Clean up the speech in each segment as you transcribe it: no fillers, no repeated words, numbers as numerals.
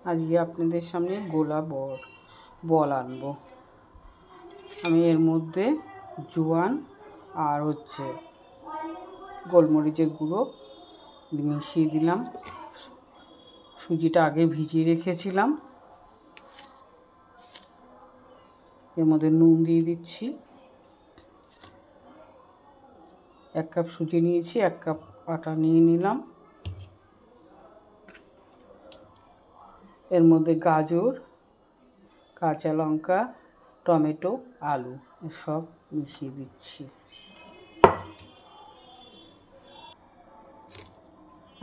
আজকে আপনাদের সামনে গোলা বল আনবো। আমি এর মধ্যে জোয়ান আর গোলমরিচের গুঁড়ো মিশিয়ে দিলাম। সুজিটা আগে ভিজিয়ে রেখেছিলাম। এর মধ্যে নুন দিয়ে দিচ্ছি। 1 কাপ সুজি নিয়েছি, 1 কাপ আটা নিয়ে নিলাম। এর মধ্যে গাজর, কাঁচা লঙ্কা, টমেটো, আলু সব মিশিয়ে দিচ্ছি।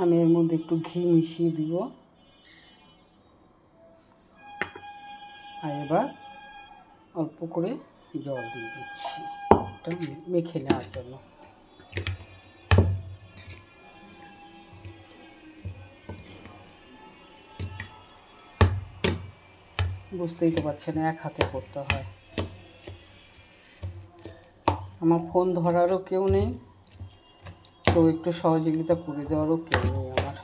আমি এর মধ্যে একটু ঘি মিশিয়ে দিব। আর এবার অল্প করে জল দিয়ে দিচ্ছি এটা মেখে নেওয়ার জন্য। বুঝতেই তো পারছেন, এক হাতে করতে হয়। আমার ফোন ধরারও কেউ নেই, তো একটু সহযোগিতা করে দেওয়ারও কেউ নেই আমার।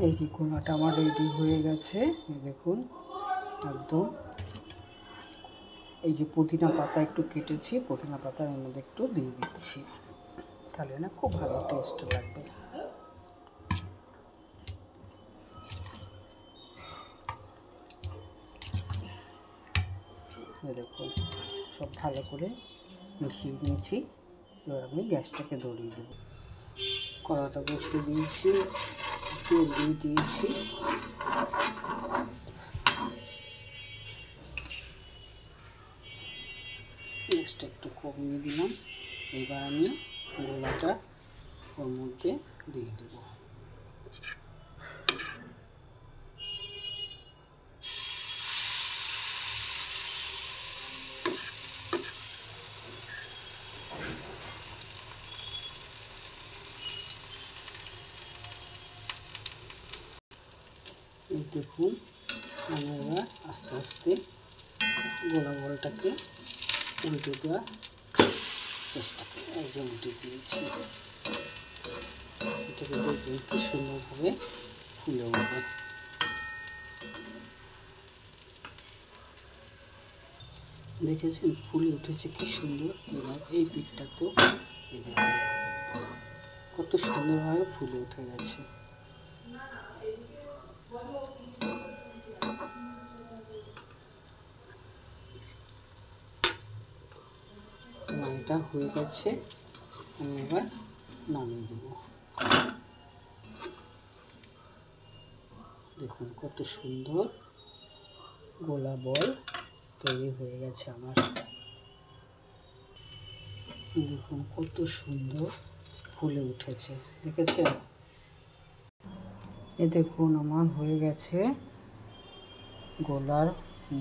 এই যে গোলাটা আমার রেডি হয়ে গেছে, দেখুন একদম। এই যে পুদিনা পাতা একটু কেটেছি, পুদিনা পাতা এর মধ্যে একটু দিয়ে দিচ্ছি, তাহলে না খুব ভালো টেস্ট লাগবে। দেখুন সব ভালো করে মিশিয়ে নিয়েছি। এবার আমি গ্যাসটাকে ধরিয়ে দেব। কড়াটা বসিয়ে দিয়েছি, তেল দিয়ে দিয়েছি। গ্যাসটা একটু কমিয়ে দিলাম। এবার আমি গোলাটা ওর মধ্যে দিয়ে দেবো। এই দেখুন, আমি এবার আস্তে আস্তে গোলা বলটাকে উল্টে দেওয়ার চেষ্টা করি। একদম উল্টে দিয়েছি। এটাকে দেখবেন কি সুন্দরভাবে ফুলে উঠবে। দেখেছেন ফুলে উঠেছে কি সুন্দর। এবার এই পিঠটাতেও কত সুন্দরভাবে ফুলে উঠে গেছে। এটা হয়ে গেছে, আমি এবার নামিয়ে দেব। দেখুন কত সুন্দর গোলা বল তৈরি হয়ে গেছে আমার। দেখুন কত সুন্দর ফুলে উঠেছে, দেখেছেন? এ দেখুন আমার হয়ে গেছে গোলার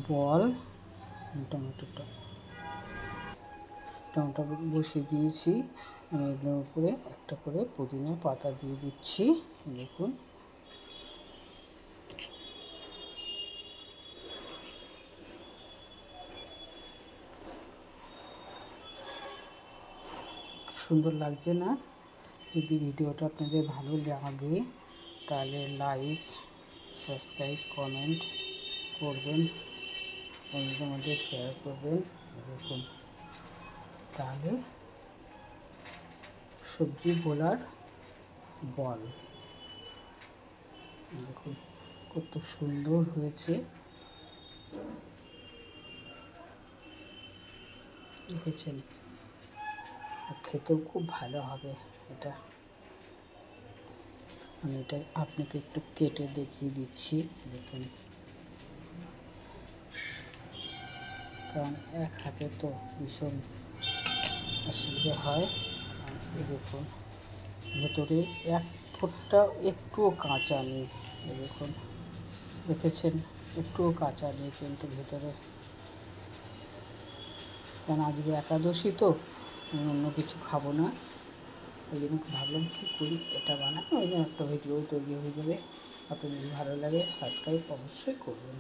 বল। টমেটোটা বসিয়ে দিয়েছি। আমি এগুলোর উপরে একটা করে পুদিনা পাতা দিয়ে দিচ্ছি। দেখুন সুন্দর লাগছে না? যদি ভিডিওটা আপনাদের ভালো লাগে তাহলে লাইক, সাবস্ক্রাইব, কমেন্ট করবেন, বন্ধুদের মধ্যে শেয়ার করবেন। দেখুন তাহলে সবজি গোলার বল দেখুন কত সুন্দর হয়েছে, দেখেছেন? খেতেও খুব ভালো হবে এটা। আমি এটা আপনাকে একটু কেটে দেখিয়ে দিচ্ছি। দেখুন, কারণ এক হাতে তো ভীষণ অসুবিধা হয়। এই দেখুন ভেতরে এক ফোঁটা একটুও কাঁচা নেই। দেখুন, দেখেছেন? একটুও কাঁচা নেই কিন্তু ভেতরে। কারণ আজকে একাদশী তো, আমি অন্য কিছু খাবো না, ওই জন্য ভাবলাম কী করি, এটা বানাই, ওই জন্য একটা ভিডিও তৈরি হয়ে যাবে। আপনাদের যদি ভালো লাগে সাবস্ক্রাইব অবশ্যই করবেন।